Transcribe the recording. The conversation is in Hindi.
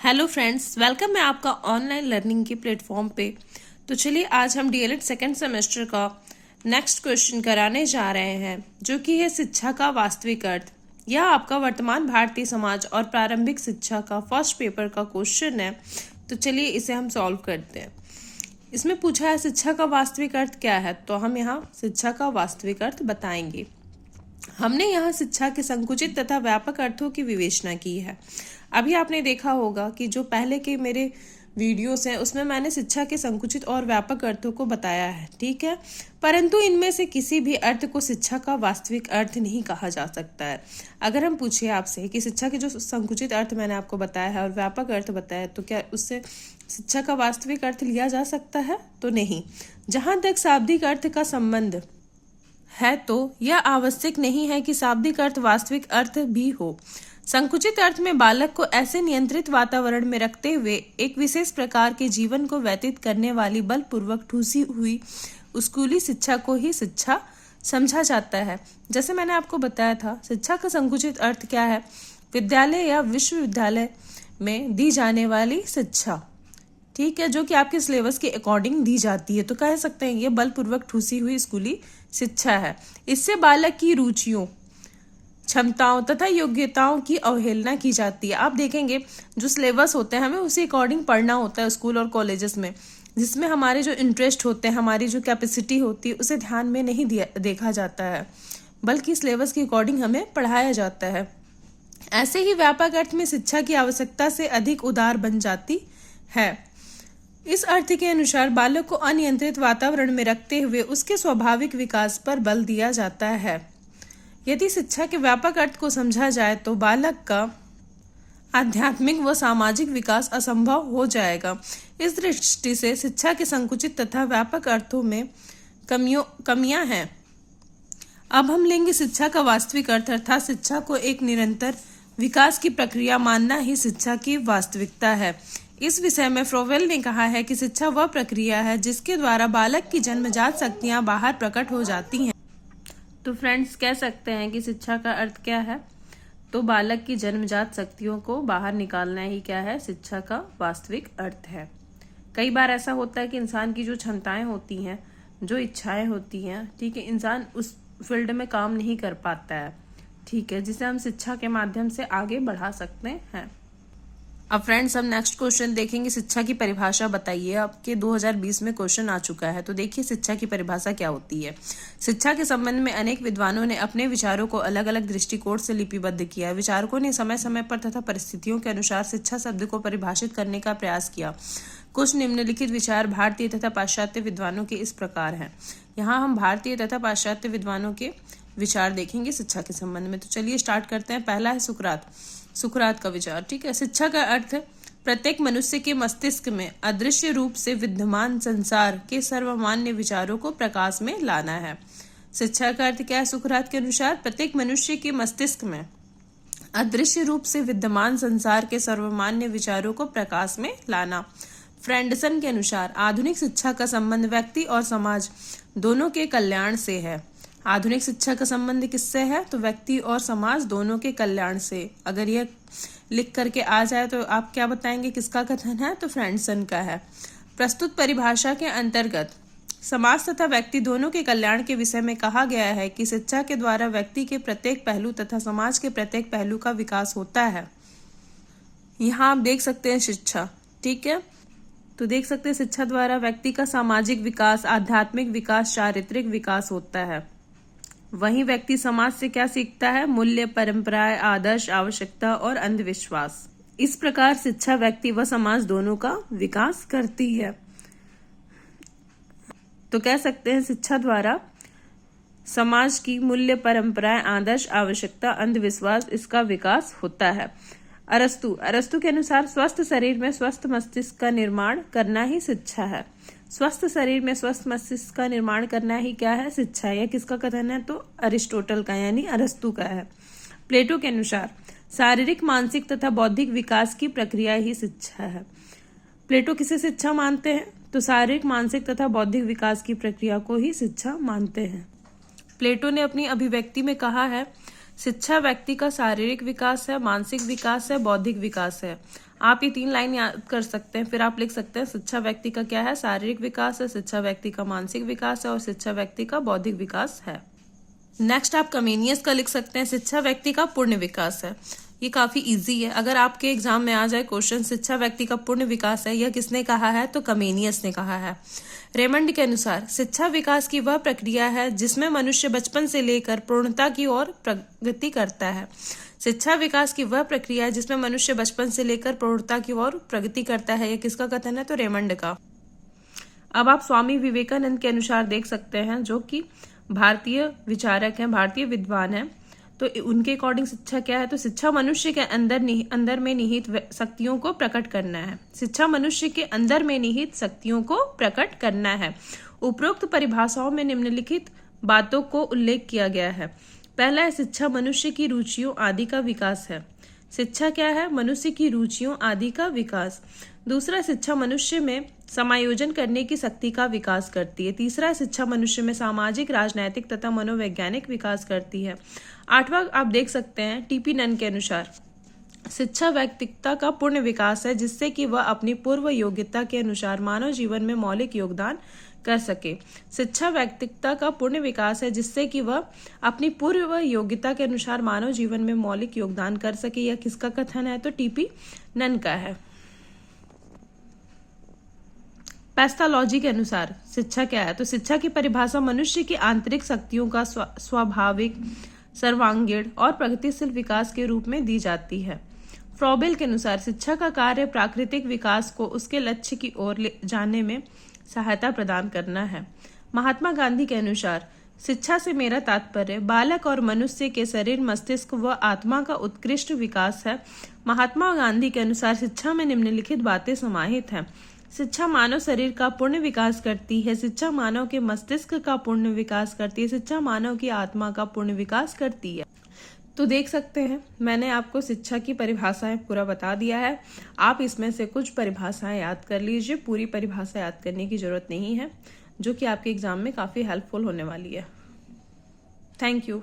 हेलो फ्रेंड्स, वेलकम है आपका ऑनलाइन लर्निंग के प्लेटफॉर्म पे। तो चलिए आज हम डीएलएड सेकेंड सेमेस्टर का नेक्स्ट क्वेश्चन कराने जा रहे हैं, जो कि है शिक्षा का वास्तविक अर्थ। यह आपका वर्तमान भारतीय समाज और प्रारंभिक शिक्षा का फर्स्ट पेपर का क्वेश्चन है। तो चलिए इसे हम सॉल्व करते हैं। इसमें पूछा है शिक्षा का वास्तविक अर्थ क्या है, तो हम यहाँ शिक्षा का वास्तविक अर्थ बताएंगे। हमने यहाँ शिक्षा के संकुचित तथा व्यापक अर्थों की विवेचना की है। अभी आपने देखा होगा कि जो पहले के मेरे वीडियोस हैं उसमें मैंने शिक्षा के संकुचित और व्यापक अर्थों को बताया है, ठीक है। परंतु इनमें से किसी भी अर्थ को शिक्षा का वास्तविक अर्थ नहीं कहा जा सकता है। अगर हम पूछे आपसे कि शिक्षा के जो संकुचित अर्थ मैंने आपको बताया है और व्यापक अर्थ बताया है, तो क्या उससे शिक्षा का वास्तविक अर्थ लिया जा सकता है? तो नहीं। जहाँ तक शाब्दिक अर्थ का संबंध है तो यह आवश्यक नहीं है कि शाब्दिक अर्थ वास्तविक अर्थ भी हो। संकुचित अर्थ में बालक को ऐसे नियंत्रित वातावरण में रखते हुए एक विशेष प्रकार के जीवन को व्यतीत करने वाली बलपूर्वक ठूसी हुई स्कूली शिक्षा को ही शिक्षा समझा जाता है। जैसे मैंने आपको बताया था, शिक्षा का संकुचित अर्थ क्या है? विद्यालय या विश्वविद्यालय में दी जाने वाली शिक्षा, ठीक है, जो कि आपके सिलेबस के अकॉर्डिंग दी जाती है। तो कह सकते हैं ये बलपूर्वक ठूसी हुई स्कूली शिक्षा है। इससे बालक की रुचियों, क्षमताओं तथा योग्यताओं की अवहेलना की जाती है। आप देखेंगे जो सिलेबस होते हैं हमें उसी अकॉर्डिंग पढ़ना होता है स्कूल और कॉलेजेस में, जिसमें हमारे जो इंटरेस्ट होते हैं, हमारी जो कैपेसिटी होती है, उसे ध्यान में नहीं देखा जाता है, बल्कि सिलेबस के अकॉर्डिंग हमें पढ़ाया जाता है। ऐसे ही व्यापक अर्थ में शिक्षा की आवश्यकता से अधिक उदार बन जाती है। इस अर्थ के अनुसार बालक को अनियंत्रित वातावरण में रखते हुए उसके स्वाभाविक विकास पर बल दिया जाता है। यदि शिक्षा के व्यापक अर्थ को समझा जाए तो बालक का आध्यात्मिक व सामाजिक विकास असंभव हो जाएगा। इस दृष्टि से शिक्षा के संकुचित तथा व्यापक अर्थों में कमियां हैं। अब हम लेंगे शिक्षा का वास्तविक अर्थ, अर्थात शिक्षा को एक निरंतर विकास की प्रक्रिया मानना ही शिक्षा की वास्तविकता है। इस विषय में फ्रोवेल ने कहा है कि शिक्षा वह प्रक्रिया है जिसके द्वारा बालक की जन्मजात शक्तियां बाहर प्रकट हो जाती हैं। तो फ्रेंड्स, कह सकते हैं कि शिक्षा का अर्थ क्या है? तो बालक की जन्मजात शक्तियों को बाहर निकालना ही क्या है? शिक्षा का वास्तविक अर्थ है। कई बार ऐसा होता है कि इंसान की जो क्षमताएं होती हैं, जो इच्छाएं होती हैं, ठीक है, इंसान उस फील्ड में काम नहीं कर पाता है, ठीक है, जिसे हम शिक्षा के माध्यम से आगे बढ़ा सकते हैं। अब फ्रेंड्स, हम नेक्स्ट क्वेश्चन देखेंगे। शिक्षा की परिभाषा बताइए। आपके 2020 में क्वेश्चन आ चुका है, तो देखिए शिक्षा की परिभाषा क्या होती है। शिक्षा के संबंध में अनेक विद्वानों ने अपने विचारों को अलग अलग दृष्टिकोण से लिपिबद्ध किया। विचारकों ने समय समय पर तथा परिस्थितियों के अनुसार शिक्षा शब्द को परिभाषित करने का प्रयास किया। कुछ निम्नलिखित विचार भारतीय तथा पाश्चात्य विद्वानों के इस प्रकार हैं। यहाँ हम भारतीय तथा पाश्चात्य विद्वानों के विचार देखेंगे शिक्षा के संबंध में। तो चलिए स्टार्ट करते हैं। पहला है सुकरात का विचार, ठीक है। शिक्षा का अर्थ प्रत्येक मनुष्य के मस्तिष्क में अदृश्य रूप से विद्यमान संसार के सर्वमान्य विचारों को प्रकाश में लाना है। शिक्षा का अर्थ क्या है? सुकरात के अनुसार प्रत्येक मनुष्य के मस्तिष्क में अदृश्य रूप से विद्यमान संसार के सर्वमान्य विचारों को प्रकाश में लाना। फ्रेंडसन के अनुसार आधुनिक शिक्षा का संबंध व्यक्ति और समाज दोनों के कल्याण से है। आधुनिक शिक्षा का संबंध किससे है? तो व्यक्ति और समाज दोनों के कल्याण से। अगर यह लिख करके आ जाए तो आप क्या बताएंगे किसका कथन है? तो फ्रेंडसन का है। प्रस्तुत परिभाषा के अंतर्गत समाज तथा व्यक्ति दोनों के कल्याण के विषय में कहा गया है कि शिक्षा के द्वारा व्यक्ति के प्रत्येक पहलू तथा समाज के प्रत्येक पहलू का विकास होता है। यहाँ आप देख सकते हैं शिक्षा, ठीक है। तो देख सकते हैं शिक्षा द्वारा व्यक्ति का सामाजिक विकास, आध्यात्मिक विकास, चारित्रिक विकास होता है। वहीं व्यक्ति समाज से क्या सीखता है? मूल्य, परंपराएं, आदर्श, आवश्यकता और अंधविश्वास। इस प्रकार शिक्षा व्यक्ति व समाज दोनों का विकास करती है। तो कह सकते हैं शिक्षा द्वारा समाज की मूल्य, परंपराएं, आदर्श, आवश्यकता, अंधविश्वास, इसका विकास होता है। अरस्तु के अनुसार स्वस्थ शरीर में स्वस्थ मस्तिष्क का निर्माण करना ही शिक्षा है। स्वस्थ शरीर में स्वस्थ मस्तिष्क का निर्माण करना ही क्या है? शिक्षा। यह किसका कथन है? तो अरिस्टोटल का, यानी अरस्तु का है। प्लेटो के अनुसार शारीरिक, मानसिक तथा बौद्धिक विकास की प्रक्रिया ही शिक्षा है। प्लेटो किसे शिक्षा मानते हैं? तो शारीरिक, मानसिक तथा बौद्धिक विकास की प्रक्रिया को ही शिक्षा मानते हैं। प्लेटो ने अपनी अभिव्यक्ति में कहा है शिक्षा व्यक्ति का शारीरिक विकास है, मानसिक विकास है, बौद्धिक विकास है। आप ये 3 लाइन याद कर सकते हैं। फिर आप लिख सकते हैं शिक्षा व्यक्ति का क्या है, शारीरिक विकास है, शिक्षा व्यक्ति का मानसिक विकास है और शिक्षा व्यक्ति का बौद्धिक विकास है। नेक्स्ट आप कमेनियस का लिख सकते हैं, शिक्षा व्यक्ति का पूर्ण विकास है। ये काफी इजी है। अगर आपके एग्जाम में आ जाए क्वेश्चन शिक्षा व्यक्ति का पूर्ण विकास है, यह किसने कहा है, तो कमेनियस ने कहा है। रेमंड के अनुसार शिक्षा विकास की वह प्रक्रिया है जिसमें मनुष्य बचपन से लेकर पूर्णता की ओर प्रगति करता है। शिक्षा विकास की वह प्रक्रिया है जिसमें मनुष्य बचपन से लेकर प्रौढ़ता की ओर प्रगति करता है। यह किसका कथन है, तो रेमंड का। अब आप स्वामी विवेकानंद के अनुसार देख सकते हैं, जो कि भारतीय विचारक हैं, भारतीय विद्वान हैं। तो उनके अकॉर्डिंग शिक्षा क्या है, तो शिक्षा मनुष्य के अंदर में निहित शक्तियों को प्रकट करना है। शिक्षा मनुष्य के अंदर में निहित शक्तियों को प्रकट करना है। उपरोक्त परिभाषाओं में निम्नलिखित बातों को उल्लेख किया गया है। पहला है, शिक्षा मनुष्य की रुचियों आदि का विकास है। शिक्षा क्या है, मनुष्य की रुचियों आदि का विकास। दूसरा, शिक्षा मनुष्य में समायोजन करने की शक्ति का विकास करती है। तीसरा, शिक्षा मनुष्य में सामाजिक, राजनैतिक तथा मनोवैज्ञानिक विकास करती है। 8वां आप देख सकते हैं टीपी नन के अनुसार शिक्षा व्यक्तित्व का पूर्ण विकास है जिससे कि वह अपनी पूर्व योग्यता के अनुसार मानव जीवन में मौलिक योगदान कर सके। शिक्षा व्यक्तित्व का पूर्ण विकास है जिससे कि वह अपनी पूर्व योग्यता के अनुसार मानव जीवन में मौलिक योगदान कर सके। यह किसका कथन है, तो टीपी नन का है। पैथोलॉजी के अनुसार शिक्षा क्या है, तो शिक्षा की परिभाषा मनुष्य की आंतरिक शक्तियों का स्वाभाविक, सर्वांगीण और प्रगतिशील विकास के रूप में दी जाती है। फ्रॉबेल के अनुसार शिक्षा का कार्य प्राकृतिक विकास को उसके लक्ष्य की ओर ले जाने में सहायता प्रदान करना है। महात्मा गांधी के अनुसार शिक्षा से मेरा तात्पर्य बालक और मनुष्य के शरीर, मस्तिष्क व आत्मा का उत्कृष्ट विकास है। महात्मा गांधी के अनुसार शिक्षा में निम्नलिखित बातें समाहित हैं। शिक्षा मानव शरीर का पूर्ण विकास करती है, शिक्षा मानव के मस्तिष्क का पूर्ण विकास करती है, शिक्षा मानव की आत्मा का पूर्ण विकास करती है। तो देख सकते हैं मैंने आपको शिक्षा की परिभाषाएं पूरा बता दिया है। आप इसमें से कुछ परिभाषाएं याद कर लीजिए, पूरी परिभाषा याद करने की जरूरत नहीं है, जो कि आपके एग्जाम में काफी हेल्पफुल होने वाली है। Thank you.